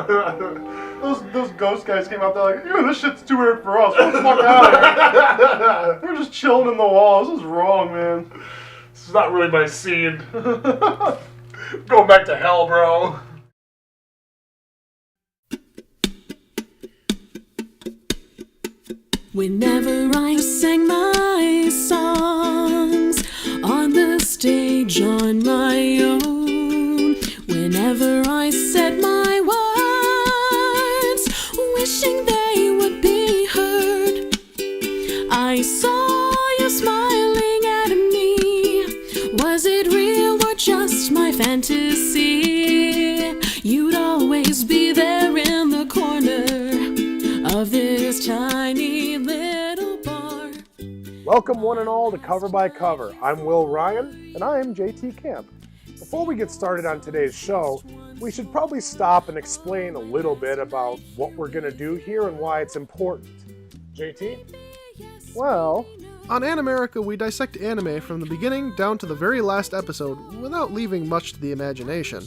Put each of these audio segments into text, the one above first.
those ghost guys came out there like, ew, this shit's too weird for us. Get the fuck out of here. We're just chilling in the wall. This is wrong, man. This is not really my scene. Going back to hell, bro. Whenever I sang my songs on the stage on my own, whenever I said my words, wishing they would be heard, I saw you smiling at me. Was it real or just my fantasy? You'd always be there in the corner of this tiny little bar. Welcome one and all to Cover by Cover. I'm Will Ryan, and I am J.T. Kamp. Before we get started on today's show, we should probably stop and explain a little bit about what we're going to do here and why it's important. J.T.? Well, on Animerica we dissect anime from the beginning down to the very last episode without leaving much to the imagination.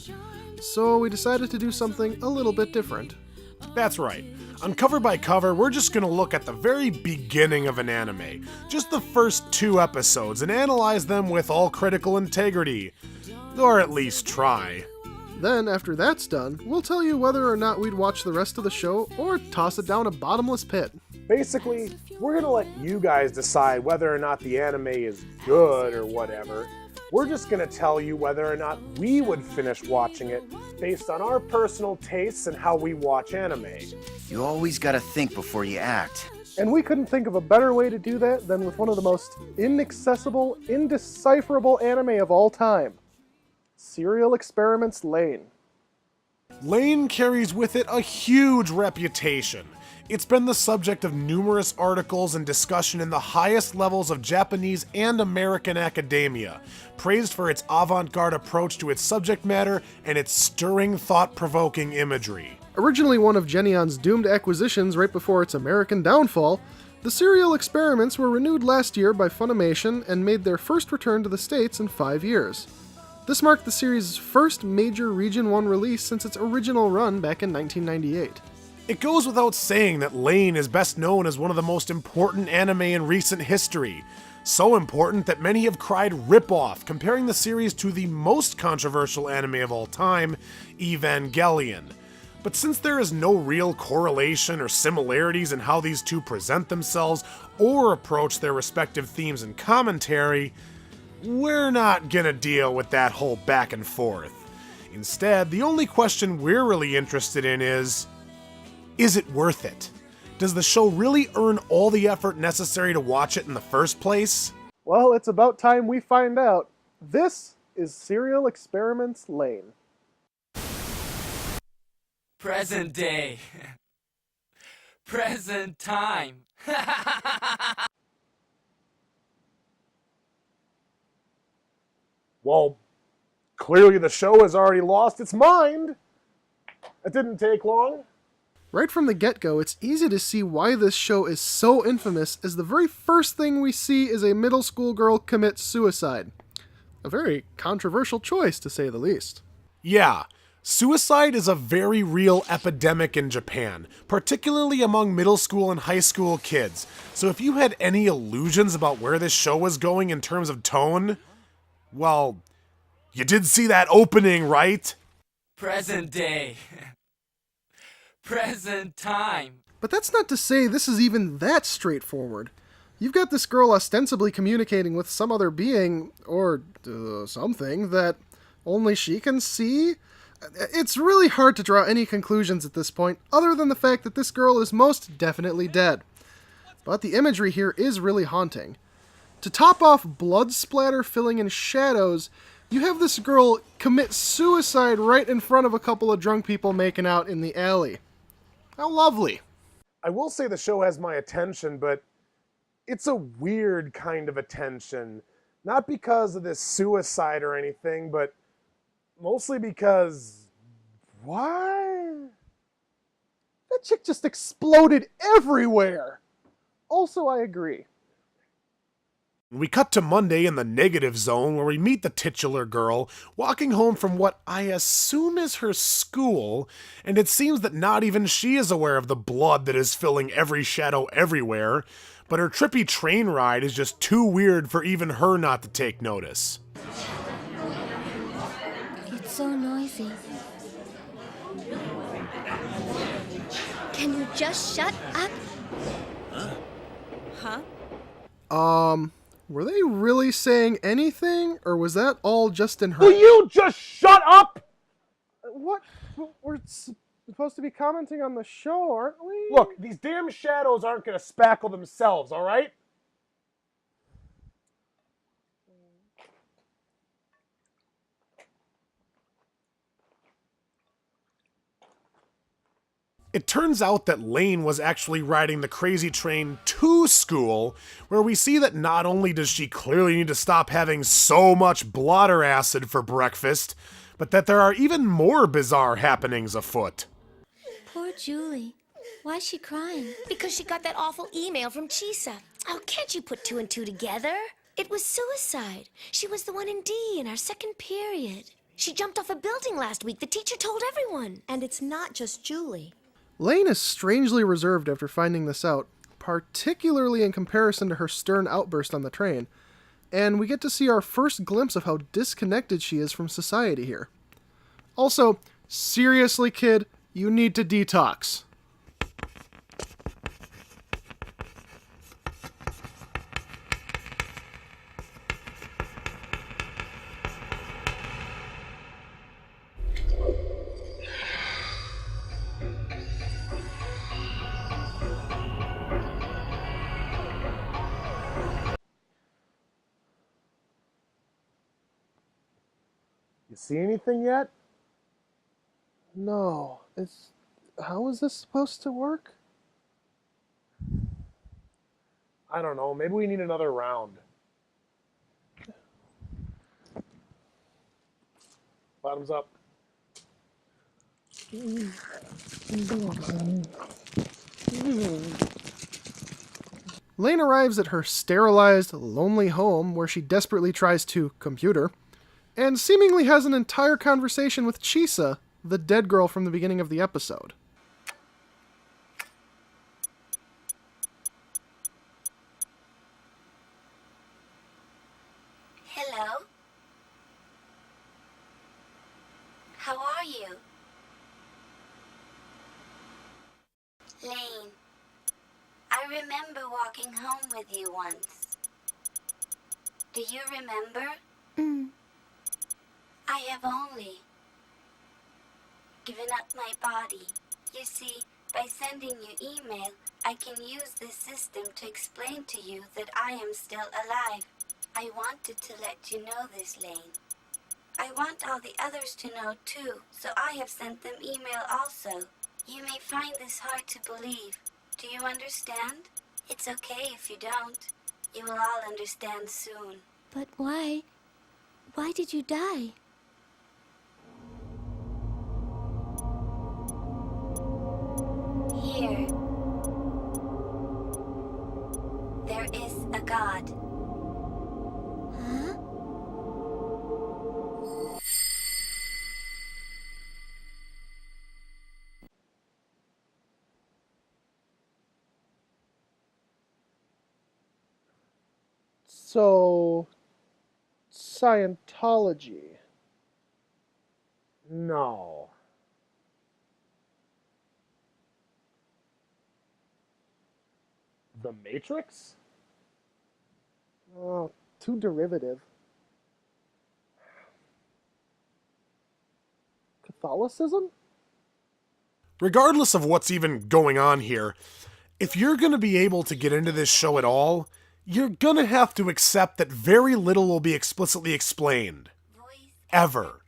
So we decided to do something a little bit different. That's right. On Cover by Cover, we're just going to look at the very beginning of an anime, just the first 2 episodes, and analyze them with all critical integrity. Or at least try. Then, after that's done, we'll tell you whether or not we'd watch the rest of the show or toss it down a bottomless pit. Basically, we're going to let you guys decide whether or not the anime is good or whatever. We're just going to tell you whether or not we would finish watching it based on our personal tastes and how we watch anime. You always gotta think before you act. And we couldn't think of a better way to do that than with one of the most inaccessible, indecipherable anime of all time. Serial Experiments LAIN. LAIN carries with it a huge reputation. It's been the subject of numerous articles and discussion in the highest levels of Japanese and American academia, praised for its avant-garde approach to its subject matter and its stirring, thought-provoking imagery. Originally one of Genion's doomed acquisitions right before its American downfall, the Serial Experiments were renewed last year by Funimation and made their first return to the States in 5 years. This marked the series' first major Region 1 release since its original run back in 1998. It goes without saying that LAIN is best known as one of the most important anime in recent history. So important that many have cried rip-off, comparing the series to the most controversial anime of all time, Evangelion. But since there is no real correlation or similarities in how these two present themselves or approach their respective themes and commentary, we're not gonna deal with that whole back and forth. Instead, the only question we're really interested in is it worth it? Does the show really earn all the effort necessary to watch it in the first place? Well, it's about time we find out. This is Serial Experiments LAIN. Present day. Present time. Well, clearly the show has already lost its mind. It didn't take long. Right from the get-go, it's easy to see why this show is so infamous, as the very first thing we see is a middle school girl commit suicide. A very controversial choice, to say the least. Yeah, suicide is a very real epidemic in Japan, particularly among middle school and high school kids. So if you had any illusions about where this show was going in terms of tone, well, you did see that opening, right? Present day. Present time. But that's not to say this is even that straightforward. You've got this girl ostensibly communicating with some other being, or something, that only she can see? It's really hard to draw any conclusions at this point, other than the fact that this girl is most definitely dead. But the imagery here is really haunting. To top off blood splatter filling in shadows, you have this girl commit suicide right in front of a couple of drunk people making out in the alley. How lovely. I will say the show has my attention, but it's a weird kind of attention. Not because of this suicide or anything, but mostly because... why? That chick just exploded everywhere! Also, I agree. We cut to Monday in the negative zone where we meet the titular girl walking home from what I assume is her school, and it seems that not even she is aware of the blood that is filling every shadow everywhere, but her trippy train ride is just too weird for even her not to take notice. It's so noisy. Can you just shut up? Huh? Were they really saying anything, or was that all just in her... Will you just shut up? What? We're supposed to be commenting on the show, aren't we? Look, these damn shadows aren't going to spackle themselves, all right? It turns out that LAIN was actually riding the crazy train to school, where we see that not only does she clearly need to stop having so much blotter acid for breakfast, but that there are even more bizarre happenings afoot. Poor Julie. Why's she crying? Because she got that awful email from Chisa. Oh, can't you put two and two together? It was suicide. She was the one in D in our second period. She jumped off a building last week. The teacher told everyone. And it's not just Julie. LAIN is strangely reserved after finding this out, particularly in comparison to her stern outburst on the train, and we get to see our first glimpse of how disconnected she is from society here. Also, seriously, kid, you need to detox. You see anything yet? No. How is this supposed to work? I don't know. Maybe we need another round. Bottoms up. LAIN arrives at her sterilized, lonely home where she desperately tries to computer, and seemingly has an entire conversation with Chisa, the dead girl from the beginning of the episode. Hello? How are you? LAIN, I remember walking home with you once. Do you remember? I have only given up my body. You see, by sending you email, I can use this system to explain to you that I am still alive. I wanted to let you know this, LAIN. I want all the others to know too, so I have sent them email also. You may find this hard to believe. Do you understand? It's okay if you don't. You will all understand soon. But why? Why did you die? Here. There is a God. Huh? So, Scientology. No. The Matrix? Oh, too derivative. Catholicism? Regardless of what's even going on here, if you're going to be able to get into this show at all, you're going to have to accept that very little will be explicitly explained. Ever.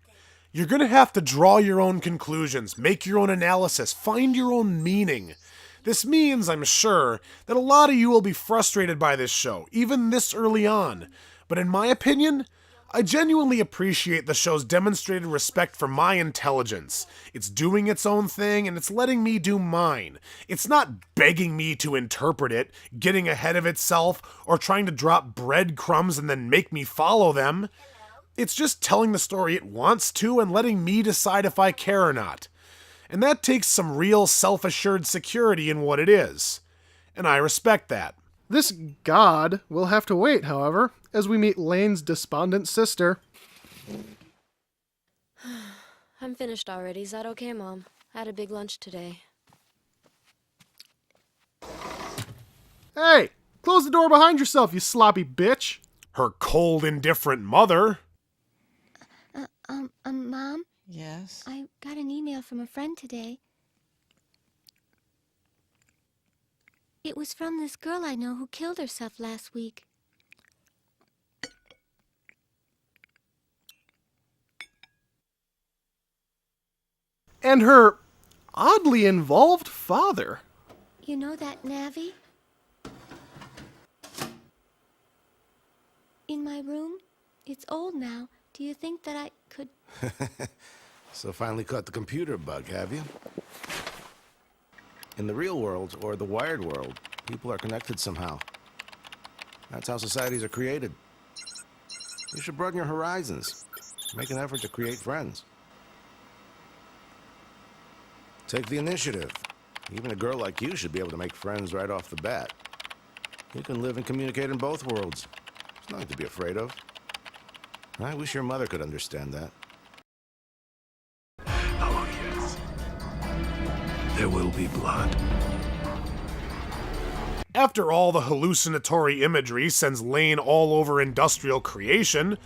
You're going to have to draw your own conclusions, make your own analysis, find your own meaning. This means, I'm sure, that a lot of you will be frustrated by this show, even this early on. But in my opinion, I genuinely appreciate the show's demonstrated respect for my intelligence. It's doing its own thing, and it's letting me do mine. It's not begging me to interpret it, getting ahead of itself, or trying to drop breadcrumbs and then make me follow them. It's just telling the story it wants to and letting me decide if I care or not. And that takes some real self-assured security in what it is. And I respect that. This god will have to wait, however, as we meet LAIN's despondent sister. I'm finished already. Is that okay, Mom? I had a big lunch today. Hey! Close the door behind yourself, you sloppy bitch! Her cold, indifferent mother. Mom? Yes? I got an email from a friend today. It was from this girl I know who killed herself last week. And her oddly involved father. You know that Navi? In my room? It's old now. Do you think that I could... So finally caught the computer bug, have you? In the real world, or the wired world, people are connected somehow. That's how societies are created. You should broaden your horizons. Make an effort to create friends. Take the initiative. Even a girl like you should be able to make friends right off the bat. You can live and communicate in both worlds. There's nothing to be afraid of. I wish your mother could understand that. Oh, yes. There will be blood. After all the hallucinatory imagery sends LAIN all over industrial creation,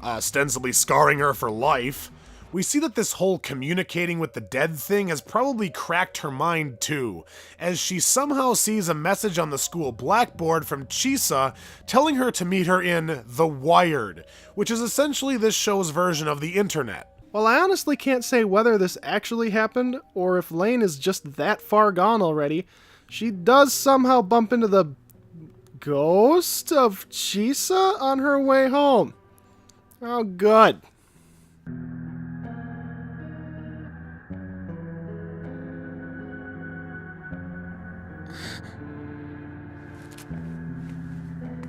ostensibly scarring her for life, we see that this whole communicating with the dead thing has probably cracked her mind too, as she somehow sees a message on the school blackboard from Chisa telling her to meet her in The Wired, which is essentially this show's version of the internet. While I honestly can't say whether this actually happened, or if LAIN is just that far gone already, she does somehow bump into the ghost of Chisa on her way home. Oh, good.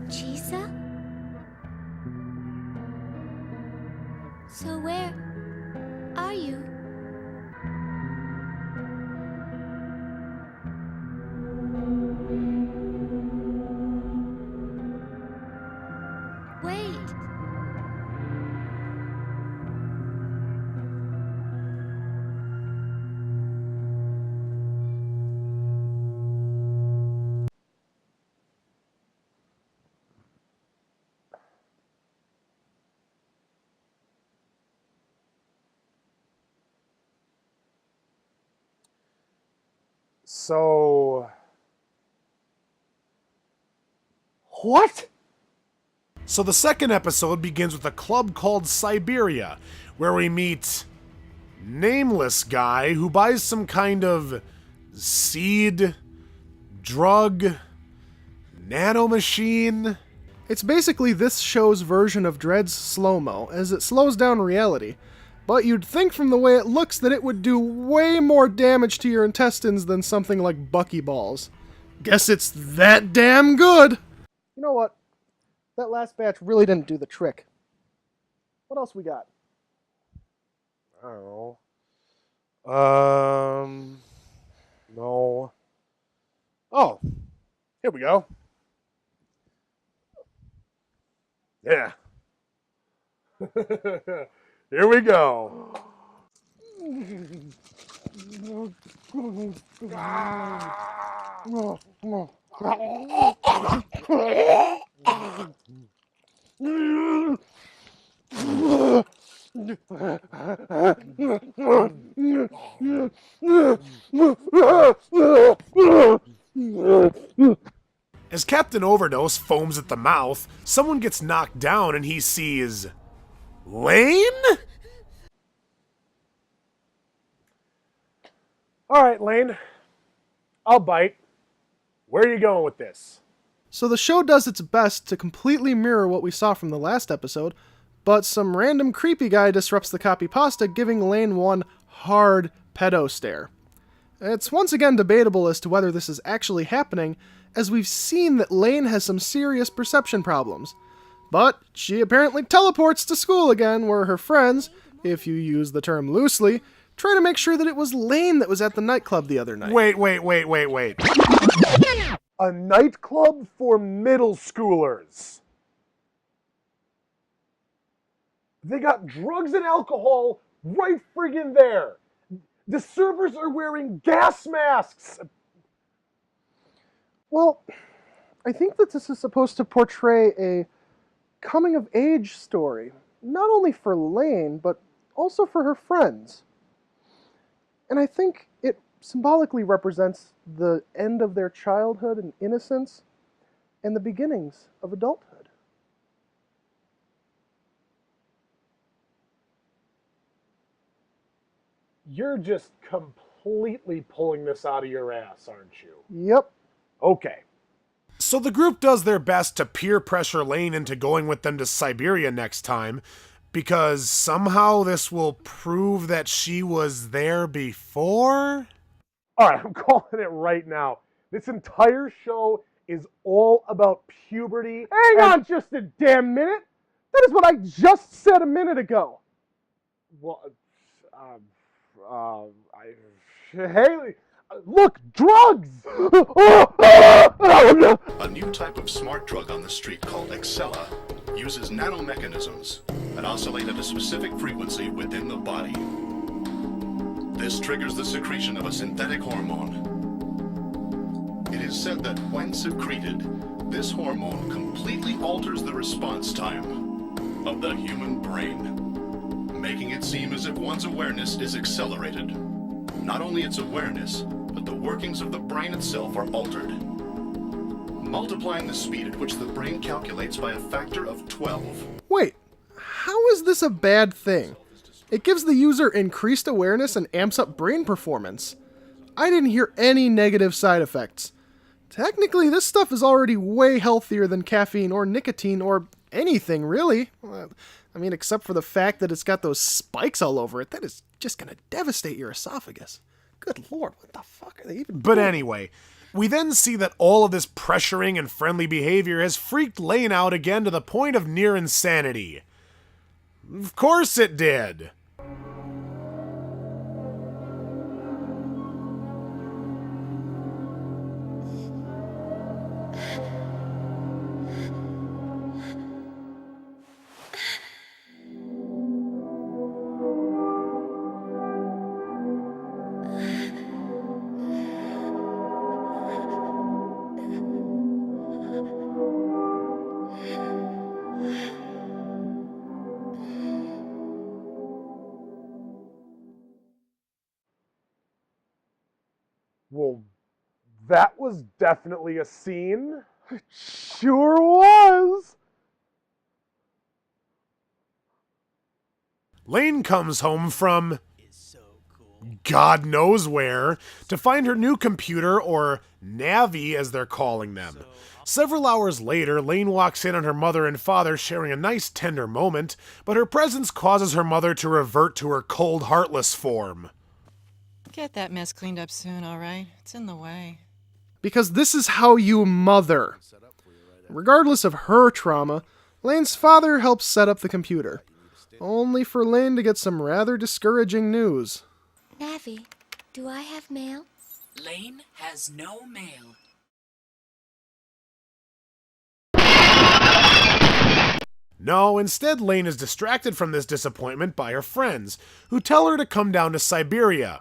Chisa? So where are you? Wait. So... What? So the second episode begins with a club called Siberia, where we meet nameless guy who buys some kind of seed, drug, nanomachine. It's basically this show's version of Dread's slow-mo, as it slows down reality. But you'd think from the way it looks that it would do way more damage to your intestines than something like buckyballs. Guess it's that damn good! You know what? That last batch really didn't do the trick. What else we got? I don't know. No. Oh, here we go. Yeah. Here we go. As Captain Overdose foams at the mouth, someone gets knocked down and he sees... LAIN? All right, LAIN. I'll bite. Where are you going with this? So the show does its best to completely mirror what we saw from the last episode, but some random creepy guy disrupts the copy pasta, giving LAIN one hard pedo stare. It's once again debatable as to whether this is actually happening, as we've seen that LAIN has some serious perception problems. But she apparently teleports to school again, where her friends, if you use the term loosely, try to make sure that it was LAIN that was at the nightclub the other night. Wait. A nightclub for middle schoolers. They got drugs and alcohol right friggin' there. The servers are wearing gas masks. Well, I think that this is supposed to portray a coming-of-age story, not only for LAIN, but also for her friends. And I think it symbolically represents the end of their childhood and innocence and the beginnings of adulthood. You're just completely pulling this out of your ass, aren't you? Yep. Okay. So the group does their best to peer pressure LAIN into going with them to Siberia next time, because somehow this will prove that she was there before? Alright, I'm calling it right now. This entire show is all about puberty. Hang on just a damn minute! That is what I just said a minute ago! Well, hey, look, drugs! A new type of smart drug on the street called Excella uses nanomechanisms that oscillate at a specific frequency within the body. This triggers the secretion of a synthetic hormone. It is said that when secreted, this hormone completely alters the response time of the human brain, making it seem as if one's awareness is accelerated. Not only its awareness, but the workings of the brain itself are altered, multiplying the speed at which the brain calculates by a factor of 12. Wait, how is this a bad thing? It gives the user increased awareness and amps up brain performance. I didn't hear any negative side effects. Technically, this stuff is already way healthier than caffeine or nicotine or anything, really. I mean, except for the fact that it's got those spikes all over it. That is just gonna devastate your esophagus. Good lord, what the fuck are they even But doing? anyway, we then see that all of this pressuring and friendly behavior has freaked LAIN out again to the point of near insanity. Of course it did. Well, that was definitely a scene. It sure was. LAIN comes home from God knows where to find her new computer, or Navi as they're calling them. Several hours later, LAIN walks in on her mother and father sharing a nice tender moment, but her presence causes her mother to revert to her cold, heartless form. Get that mess cleaned up soon, all right? It's in the way. Because this is how you mother. Regardless of her trauma, LAIN's father helps set up the computer. Only for LAIN to get some rather discouraging news. Navi, do I have mail? LAIN has no mail. No, instead LAIN is distracted from this disappointment by her friends, who tell her to come down to Siberia.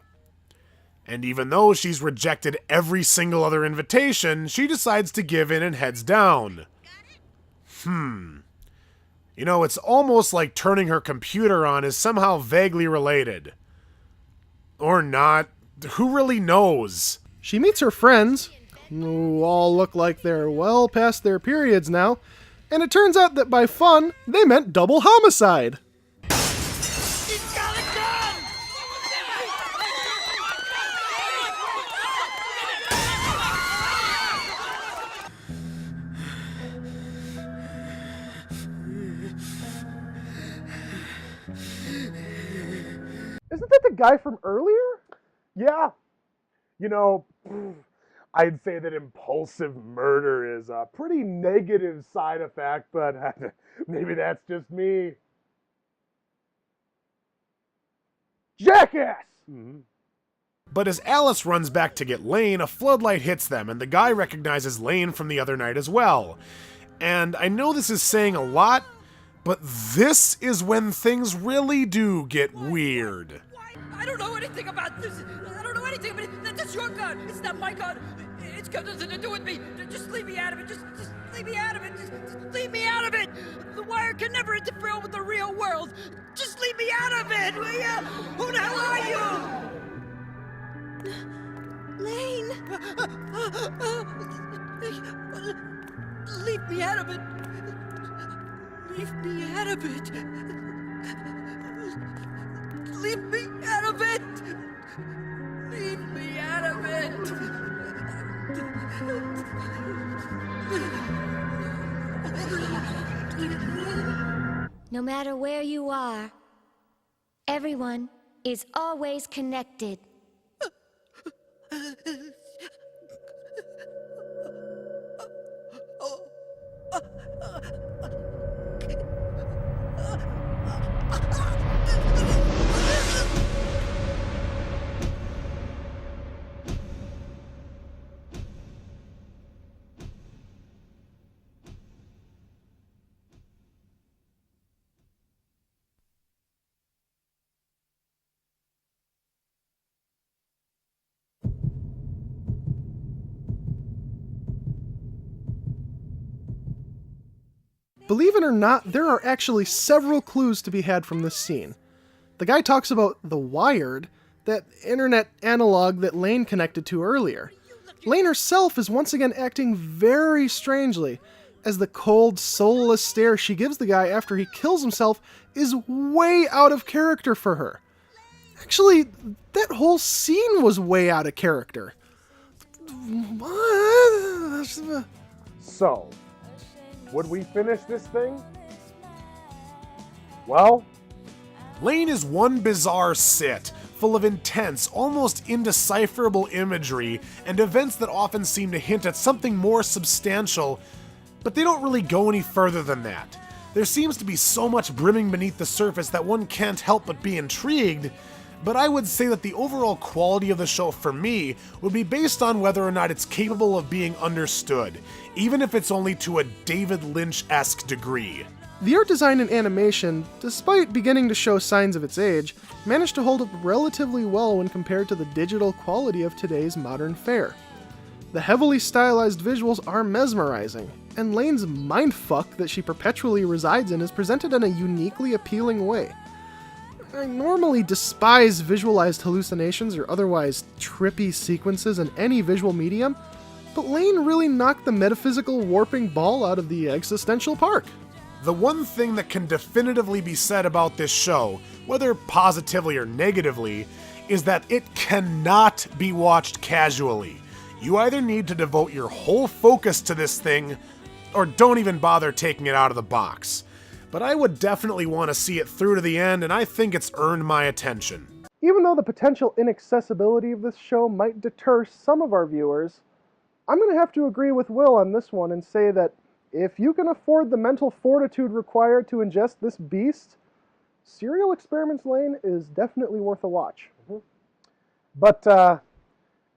And even though she's rejected every single other invitation, she decides to give in and heads down. You know, it's almost like turning her computer on is somehow vaguely related. Or not. Who really knows? She meets her friends, who all look like they're well past their periods now, and it turns out that by fun, they meant double homicide. guy from earlier? Yeah. You know, I'd say that impulsive murder is a pretty negative side effect, but maybe that's just me. Jackass! But as Alice runs back to get LAIN, a floodlight hits them, and the guy recognizes LAIN from the other night as well. And I know this is saying a lot, but this is when things really do get weird. I don't know anything about this. I don't know anything about it. That's your gun. It's not my gun. It's got nothing to do with me. Just leave me out of it. Just leave me out of it. Just leave me out of it. The wire can never interfere with the real world. Just leave me out of it, will ya? Who the hell are you? LAIN! Leave me out of it. Leave me out of it. Leave me out of it. Leave me out of it. No matter where you are, everyone is always connected. Believe it or not, there are actually several clues to be had from this scene. The guy talks about the Wired, that internet analog that LAIN connected to earlier. LAIN herself is once again acting very strangely, as the cold, soulless stare she gives the guy after he kills himself is way out of character for her. Actually, that whole scene was way out of character. What? So, would we finish this thing? Well, LAIN is one bizarre sit, full of intense, almost indecipherable imagery and events that often seem to hint at something more substantial, but they don't really go any further than that. There seems to be so much brimming beneath the surface that one can't help but be intrigued, but I would say that the overall quality of the show for me would be based on whether or not it's capable of being understood, even if it's only to a David Lynch-esque degree. The art design and animation, despite beginning to show signs of its age, managed to hold up relatively well when compared to the digital quality of today's modern fare. The heavily stylized visuals are mesmerizing, and LAIN's mindfuck that she perpetually resides in is presented in a uniquely appealing way. I normally despise visualized hallucinations or otherwise trippy sequences in any visual medium, but LAIN really knocked the metaphysical warping ball out of the existential park. The one thing that can definitively be said about this show, whether positively or negatively, is that it cannot be watched casually. You either need to devote your whole focus to this thing, or don't even bother taking it out of the box. But I would definitely want to see it through to the end, and I think it's earned my attention. Even though the potential inaccessibility of this show might deter some of our viewers, I'm going to have to agree with Will on this one and say that if you can afford the mental fortitude required to ingest this beast, Serial Experiments LAIN is definitely worth a watch. But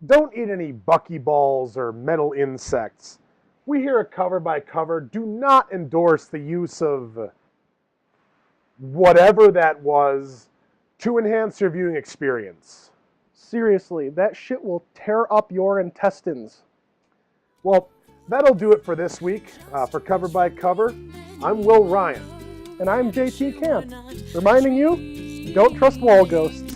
don't eat any buckyballs or metal insects. We here at Cover by Cover do not endorse the use of whatever that was to enhance your viewing experience. Seriously, that shit will tear up your intestines. Well, that'll do it for this week. For Cover by Cover, I'm Will Ryan. And I'm J.T. Kamp, reminding you, don't trust wall ghosts.